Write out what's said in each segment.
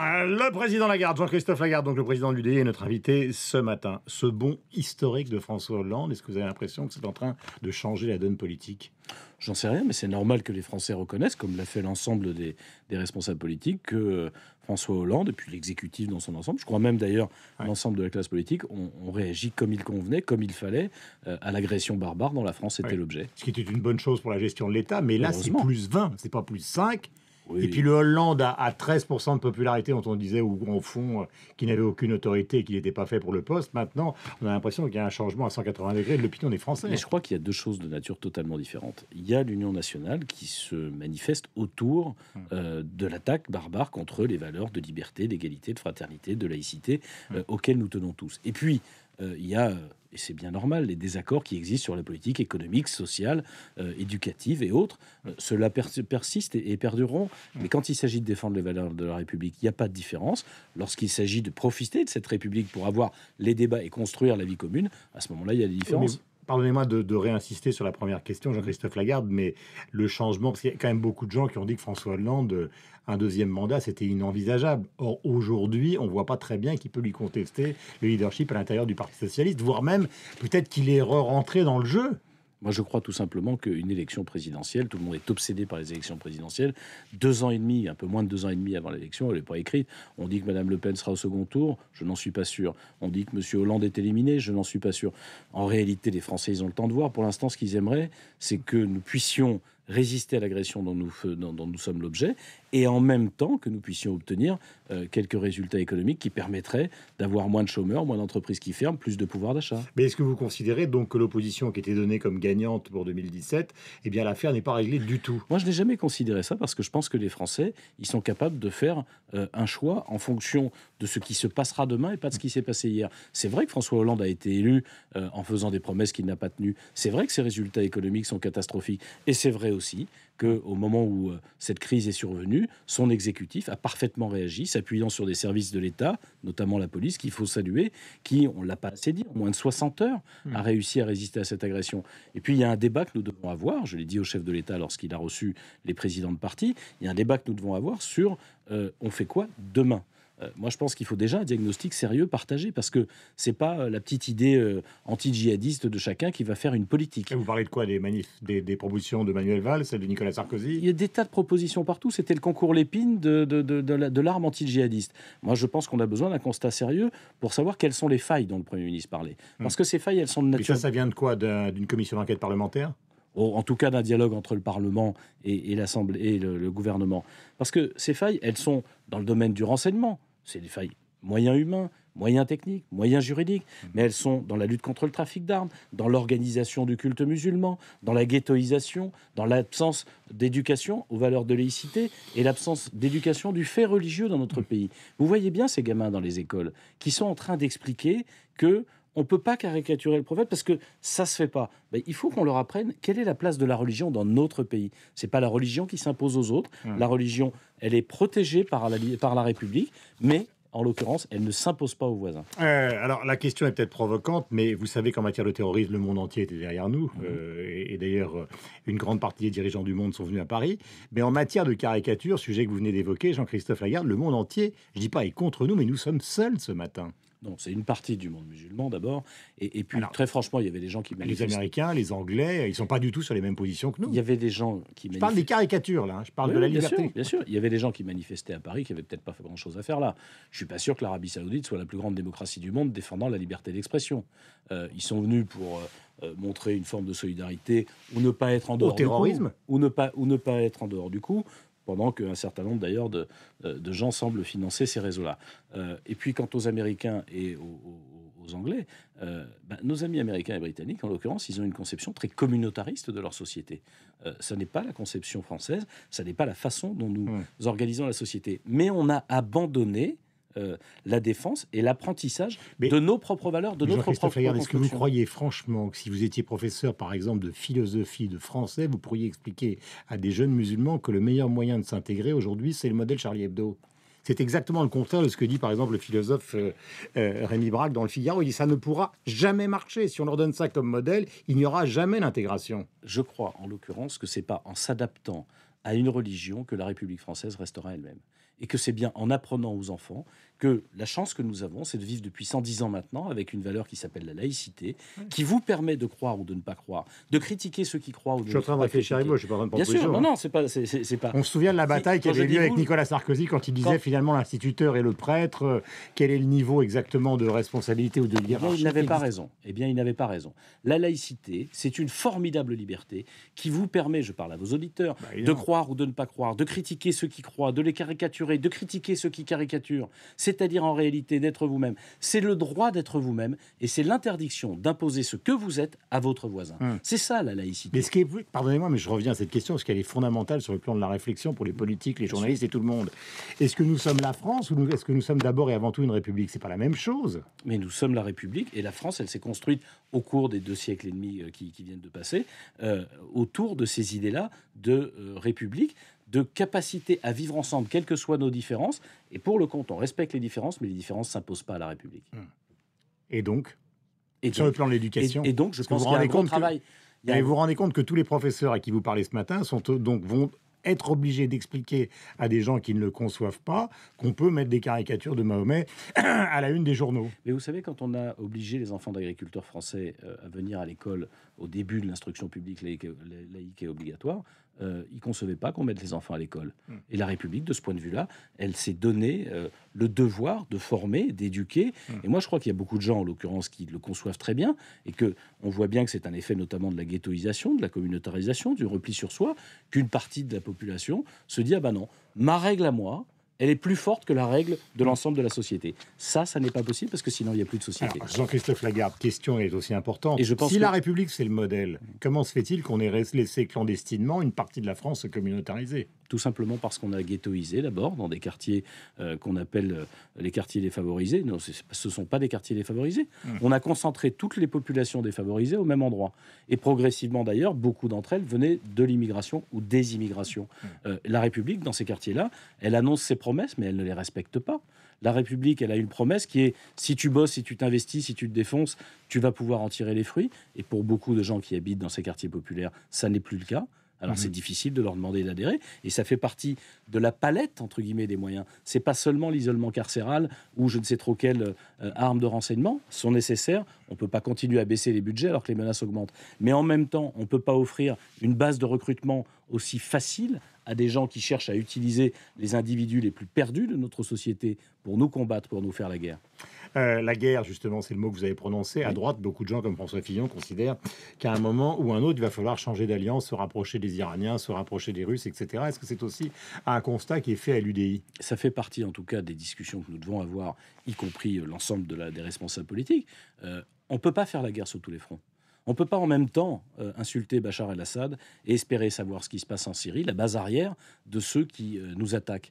Le président Lagarde, Jean-Christophe Lagarde, donc le président de l'UDI, est notre invité ce matin. Ce bond historique de François Hollande, est-ce que vous avez l'impression que c'est en train de changer la donne politique ? J'en sais rien, mais c'est normal que les Français reconnaissent, comme l'a fait l'ensemble des responsables politiques, que François Hollande, et puis l'exécutif dans son ensemble, je crois même d'ailleurs l'ensemble de la classe politique, ont réagi comme il convenait, comme il fallait, à l'agression barbare dont la France était l'objet. Ce qui était une bonne chose pour la gestion de l'État, mais là c'est plus 20, c'est pas plus 5. Oui. Et puis le Hollande a 13% de popularité, dont on disait au fond qu'il n'avait aucune autorité et qu'il n'était pas fait pour le poste. Maintenant, on a l'impression qu'il y a un changement à 180 degrés de l'opinion des Français. Mais je crois qu'il y a deux choses de nature totalement différente. Il y a l'Union nationale qui se manifeste autour de l'attaque barbare contre les valeurs de liberté, d'égalité, de fraternité, de laïcité auxquelles nous tenons tous. Et puis, il y a... et c'est bien normal, les désaccords qui existent sur la politique économique, sociale, éducative et autres, cela persiste et perdureront. Mais quand il s'agit de défendre les valeurs de la République, il n'y a pas de différence. Lorsqu'il s'agit de profiter de cette République pour avoir les débats et construire la vie commune, à ce moment-là, il y a des différences. Pardonnez-moi de réinsister sur la première question, Jean-Christophe Lagarde, mais le changement, parce qu'il y a quand même beaucoup de gens qui ont dit que François Hollande, un deuxième mandat, c'était inenvisageable. Or, aujourd'hui, on ne voit pas très bien qui peut lui contester le leadership à l'intérieur du Parti socialiste, voire même peut-être qu'il est rentré dans le jeu. Moi, je crois tout simplement qu'une élection présidentielle, tout le monde est obsédé par les élections présidentielles. 2 ans et demi, un peu moins de 2 ans et demi avant l'élection, elle n'est pas écrite. On dit que Mme Le Pen sera au second tour, je n'en suis pas sûr. On dit que M. Hollande est éliminé, je n'en suis pas sûr. En réalité, les Français, ils ont le temps de voir. Pour l'instant, ce qu'ils aimeraient, c'est que nous puissions résister à l'agression dont nous sommes l'objet, et en même temps que nous puissions obtenir quelques résultats économiques qui permettraient d'avoir moins de chômeurs, moins d'entreprises qui ferment, plus de pouvoir d'achat. Mais est-ce que vous considérez donc que l'opposition qui était donnée comme gagnante pour 2017, eh bien l'affaire n'est pas réglée du tout ? Moi, je n'ai jamais considéré ça parce que je pense que les Français, ils sont capables de faire un choix en fonction de ce qui se passera demain et pas de ce qui s'est passé hier. C'est vrai que François Hollande a été élu en faisant des promesses qu'il n'a pas tenues. C'est vrai que ses résultats économiques sont catastrophiques. Et c'est vrai aussi qu'au moment où cette crise est survenue, son exécutif a parfaitement réagi, s'appuyant sur des services de l'État, notamment la police, qu'il faut saluer, qui, on ne l'a pas assez dit, en moins de 60 heures, a réussi à résister à cette agression. Et puis, il y a un débat que nous devons avoir, je l'ai dit au chef de l'État lorsqu'il a reçu les présidents de parti, il y a un débat que nous devons avoir sur on fait quoi demain ? Moi, je pense qu'il faut déjà un diagnostic sérieux partagé, parce que c'est pas la petite idée anti-djihadiste de chacun qui va faire une politique. Et vous parlez de quoi ? Des propositions de Manuel Valls, celles de Nicolas Sarkozy ? Il y a des tas de propositions partout. C'était le concours Lépine de l'arme anti-djihadiste. Moi, je pense qu'on a besoin d'un constat sérieux pour savoir quelles sont les failles dont le Premier ministre parlait. Parce que ces failles, elles sont de nature... Mais ça vient de quoi ? D'une commission d'enquête parlementaire ? En tout cas d'un dialogue entre le Parlement et l'Assemblée et le gouvernement. Parce que ces failles, elles sont dans le domaine du renseignement. C'est des failles moyens humains, moyens techniques, moyens juridiques, mais elles sont dans la lutte contre le trafic d'armes, dans l'organisation du culte musulman, dans la ghettoisation, dans l'absence d'éducation aux valeurs de laïcité et l'absence d'éducation du fait religieux dans notre pays. Vous voyez bien ces gamins dans les écoles qui sont en train d'expliquer que on ne peut pas caricaturer le prophète parce que ça ne se fait pas. Ben, il faut qu'on leur apprenne quelle est la place de la religion dans notre pays. Ce n'est pas la religion qui s'impose aux autres. La religion, elle est protégée par la République, mais en l'occurrence, elle ne s'impose pas aux voisins. Alors, la question est peut-être provocante, mais vous savez qu'en matière de terrorisme, le monde entier était derrière nous. Et d'ailleurs, une grande partie des dirigeants du monde sont venus à Paris. Mais en matière de caricature, sujet que vous venez d'évoquer, Jean-Christophe Lagarde, le monde entier, je ne dis pas est contre nous, mais nous sommes seuls ce matin. Non, c'est une partie du monde musulman d'abord. Et puis, très franchement, il y avait des gens qui manifestaient. Les Américains, les Anglais, ils ne sont pas du tout sur les mêmes positions que nous. Il y avait des gens qui manifestaient. Je parle des caricatures, là. Je parle de la liberté. Bien sûr. Il y avait des gens qui manifestaient à Paris qui n'avaient peut-être pas grand-chose à faire là. Je ne suis pas sûr que l'Arabie Saoudite soit la plus grande démocratie du monde défendant la liberté d'expression. Ils sont venus pour montrer une forme de solidarité ou ne pas être en dehors du coup. Ou ne pas être en dehors du coup. Pendant qu'un certain nombre d'ailleurs de gens semblent financer ces réseaux-là. Et puis quant aux Américains et aux Anglais, nos amis américains et britanniques, en l'occurrence, ils ont une conception très communautariste de leur société. Ça n'est pas la conception française, ça n'est pas la façon dont nous organisons la société. Mais on a abandonné la défense et l'apprentissage de nos propres valeurs, de notre propre construction. Est-ce que vous croyez franchement que si vous étiez professeur, par exemple, de philosophie, de français, vous pourriez expliquer à des jeunes musulmans que le meilleur moyen de s'intégrer aujourd'hui, c'est le modèle Charlie Hebdo ? C'est exactement le contraire de ce que dit, par exemple, le philosophe Rémi Braque dans Le Figaro. Il dit « ça ne pourra jamais marcher. Si on leur donne ça comme modèle, il n'y aura jamais l'intégration. » Je crois, en l'occurrence, que ce n'est pas en s'adaptant à une religion que la République française restera elle-même. et que c'est bien en apprenant aux enfants que la chance que nous avons, c'est de vivre depuis 110 ans maintenant avec une valeur qui s'appelle la laïcité, qui vous permet de croire ou de ne pas croire, de critiquer ceux qui croient ou de Je suis en train de réfléchir avec vous, je suis pas en train de Bien prendre sûr, position. non, c'est pas. On se souvient de la bataille qu'il y avait lieu avec Nicolas Sarkozy quand il disait finalement l'instituteur et le prêtre, quel est le niveau exactement de responsabilité ou de hiérarchie. Il n'avait pas raison. Eh bien, il n'avait pas raison. La laïcité, c'est une formidable liberté qui vous permet, je parle à vos auditeurs, de croire ou de ne pas croire, de critiquer ceux qui croient, de les caricaturer, de critiquer ceux qui caricaturent, c'est-à-dire en réalité d'être vous-même. C'est le droit d'être vous-même et c'est l'interdiction d'imposer ce que vous êtes à votre voisin. C'est ça la laïcité. Mais ce qui est, pardonnez-moi, mais je reviens à cette question, parce qu'elle est fondamentale sur le plan de la réflexion pour les politiques, les journalistes et tout le monde. Est-ce que nous sommes la France ou est-ce que nous sommes d'abord et avant tout une république? C'est pas la même chose. Mais nous sommes la République et la France, elle s'est construite au cours des 2 siècles et demi qui viennent de passer autour de ces idées-là de république, de capacité à vivre ensemble, quelles que soient nos différences. Et pour le compte, on respecte les différences, mais les différences ne s'imposent pas à la République. Et donc, sur le plan de l'éducation, et donc, je pense qu'il y a un gros travail. Vous vous rendez compte que tous les professeurs à qui vous parlez ce matin vont être obligés d'expliquer à des gens qui ne le conçoivent pas qu'on peut mettre des caricatures de Mahomet à la une des journaux. Mais vous savez, quand on a obligé les enfants d'agriculteurs français à venir à l'école au début de l'instruction publique laïque et obligatoire, ils ne concevaient pas qu'on mette les enfants à l'école. Et la République, de ce point de vue-là, elle s'est donné le devoir de former, d'éduquer. Et moi, je crois qu'il y a beaucoup de gens, en l'occurrence, qui le conçoivent très bien et qu'on voit bien que c'est un effet notamment de la ghettoisation, de la communautarisation, du repli sur soi, qu'une partie de la population se dit « Ah ben non, ma règle à moi, elle est plus forte que la règle de l'ensemble de la société. » Ça n'est pas possible parce que sinon il n'y a plus de société. Alors, Jean-Christophe Lagarde, question est aussi importante. Et je pense si la République c'est le modèle, comment se fait-il qu'on ait laissé clandestinement une partie de la France se communautariser? Tout simplement parce qu'on a ghettoisé d'abord dans des quartiers qu'on appelle les quartiers défavorisés. Non, ce ne sont pas des quartiers défavorisés. On a concentré toutes les populations défavorisées au même endroit. Et progressivement d'ailleurs, beaucoup d'entre elles venaient de l'immigration ou des immigrations. La République, dans ces quartiers-là, elle annonce ses promesses, mais elle ne les respecte pas. La République, elle a une promesse qui est si tu bosses, si tu t'investis, si tu te défonces, tu vas pouvoir en tirer les fruits. Et pour beaucoup de gens qui habitent dans ces quartiers populaires, ça n'est plus le cas. Alors c'est difficile de leur demander d'adhérer, et ça fait partie de la palette entre guillemets des moyens. C'est pas seulement l'isolement carcéral ou je ne sais trop quelles armes de renseignement sont nécessaires. On peut pas continuer à baisser les budgets alors que les menaces augmentent. Mais en même temps, on peut pas offrir une base de recrutement aussi facile à des gens qui cherchent à utiliser les individus les plus perdus de notre société pour nous combattre, pour nous faire la guerre. La guerre, justement, c'est le mot que vous avez prononcé. À droite, beaucoup de gens comme François Fillon considèrent qu'à un moment ou un autre, il va falloir changer d'alliance, se rapprocher des Iraniens, se rapprocher des Russes, etc. Est-ce que c'est aussi un constat qui est fait à l'UDI? Ça fait partie, en tout cas, des discussions que nous devons avoir, y compris l'ensemble des responsables politiques. On ne peut pas faire la guerre sur tous les fronts. On ne peut pas en même temps insulter Bachar el-Assad et espérer savoir ce qui se passe en Syrie, la base arrière de ceux qui nous attaquent.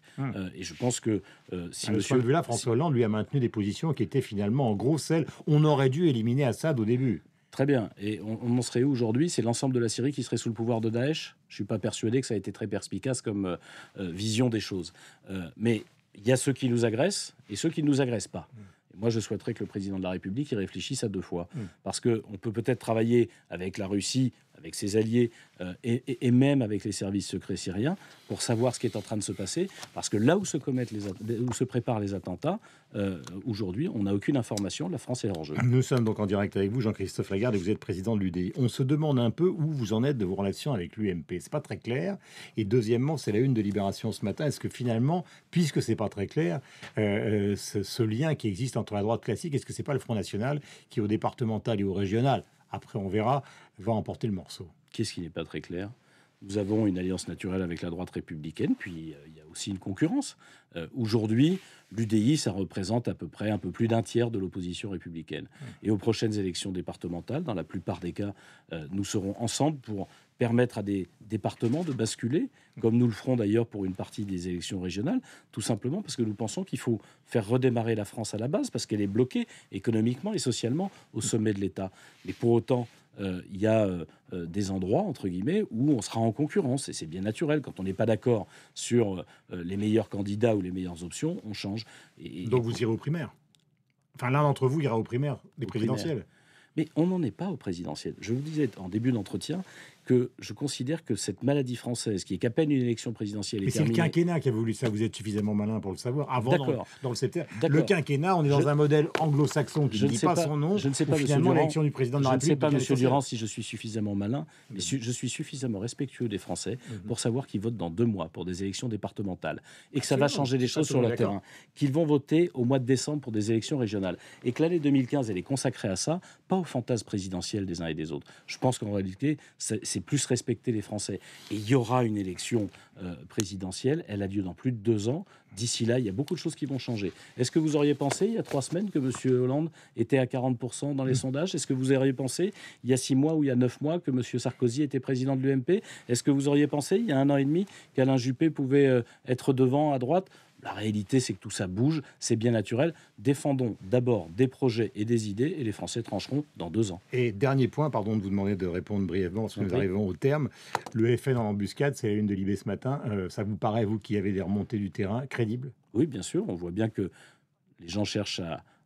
Et je pense que si de ce point de vue-là, François Hollande lui a maintenu des positions qui étaient finalement en gros celles on aurait dû éliminer Assad au début. Très bien. Et on en serait où aujourd'hui? C'est l'ensemble de la Syrie qui serait sous le pouvoir de Daesh? Je ne suis pas persuadé que ça a été très perspicace comme vision des choses. Mais il y a ceux qui nous agressent et ceux qui ne nous agressent pas. Moi, je souhaiterais que le président de la République y réfléchisse à 2 fois. Parce qu'on peut peut-être travailler avec la Russie, avec ses alliés, et même avec les services secrets syriens, pour savoir ce qui est en train de se passer. Parce que là où se préparent les attentats, aujourd'hui, on n'a aucune information. La France est hors jeu. Nous sommes donc en direct avec vous, Jean-Christophe Lagarde, et vous êtes président de l'UDI. On se demande un peu où vous en êtes de vos relations avec l'UMP. C'est pas très clair. Et deuxièmement, c'est la une de Libération ce matin. Est-ce que finalement, puisque c'est pas très clair, ce lien qui existe entre la droite classique, est-ce que c'est pas le Front National qui, au départemental et au régional, après on verra, va emporter le morceau? Qu'est-ce qui n'est pas très clair? Nous avons une alliance naturelle avec la droite républicaine, puis il y a aussi une concurrence. Aujourd'hui, l'UDI, ça représente à peu près un peu plus d'un tiers de l'opposition républicaine. Et aux prochaines élections départementales, dans la plupart des cas, nous serons ensemble pour permettre à des départements de basculer, comme nous le ferons d'ailleurs pour une partie des élections régionales, tout simplement parce que nous pensons qu'il faut faire redémarrer la France à la base, parce qu'elle est bloquée économiquement et socialement au sommet de l'État. Mais pour autant, il y a des endroits, entre guillemets, où on sera en concurrence. Et c'est bien naturel. Quand on n'est pas d'accord sur les meilleurs candidats ou les meilleures options, on change. Donc vous irez aux primaires? Enfin, l'un d'entre vous ira aux primaires, des présidentielles. Mais on n'en est pas au présidentiel. Je vous disais en début d'entretien que je considère que cette maladie française, qui est qu'à peine une élection présidentielle, Mais est c'est le terminée... quinquennat qui a voulu ça. Vous êtes suffisamment malin pour le savoir. Avant, dans le septembre, D'accord. le quinquennat, on est dans un modèle anglo-saxon qui ne dit pas son nom. Je ne sais pas, finalement, l'élection du président de la République. Je ne sais pas, Monsieur Durand, si je suis suffisamment malin, mais je suis suffisamment respectueux des Français pour savoir qu'ils votent dans 2 mois pour des élections départementales et que ça va changer les choses sur le terrain, qu'ils vont voter au mois de décembre pour des élections régionales et que l'année 2015, elle est consacrée à ça, pas au fantasme présidentiel des uns et des autres. Je pense qu'en réalité, c'est plus respecter les Français. Et il y aura une élection présidentielle, elle a lieu dans plus de 2 ans. D'ici là, il y a beaucoup de choses qui vont changer. Est-ce que vous auriez pensé, il y a 3 semaines, que M. Hollande était à 40% dans les sondages? Est-ce que vous auriez pensé, il y a 6 mois ou il y a 9 mois, que M. Sarkozy était président de l'UMP? Est-ce que vous auriez pensé, il y a 1 an et demi, qu'Alain Juppé pouvait être devant à droite? La réalité, c'est que tout ça bouge, c'est bien naturel. Défendons d'abord des projets et des idées, et les Français trancheront dans 2 ans. Et dernier point, pardon de vous demander de répondre brièvement, parce que nous arrivons au terme. Le FN en embuscade, c'est la une de Libé ce matin. Ça vous paraît, vous qui avez des remontées du terrain, crédible? Oui, bien sûr. On voit bien que les gens cherchent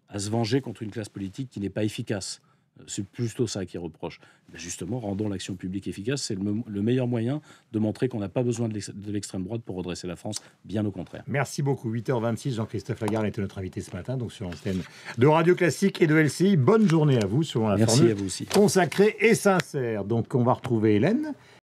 à se venger contre une classe politique qui n'est pas efficace. C'est plutôt ça qui reproche. Mais justement, rendons l'action publique efficace. C'est le meilleur moyen de montrer qu'on n'a pas besoin de l'extrême droite pour redresser la France, bien au contraire. Merci beaucoup. 8h26, Jean-Christophe Lagarde était notre invité ce matin, donc sur l'antenne de Radio Classique et de LCI. Bonne journée à vous sur la Merci formule à vous aussi. consacrée et sincère. Donc on va retrouver Hélène.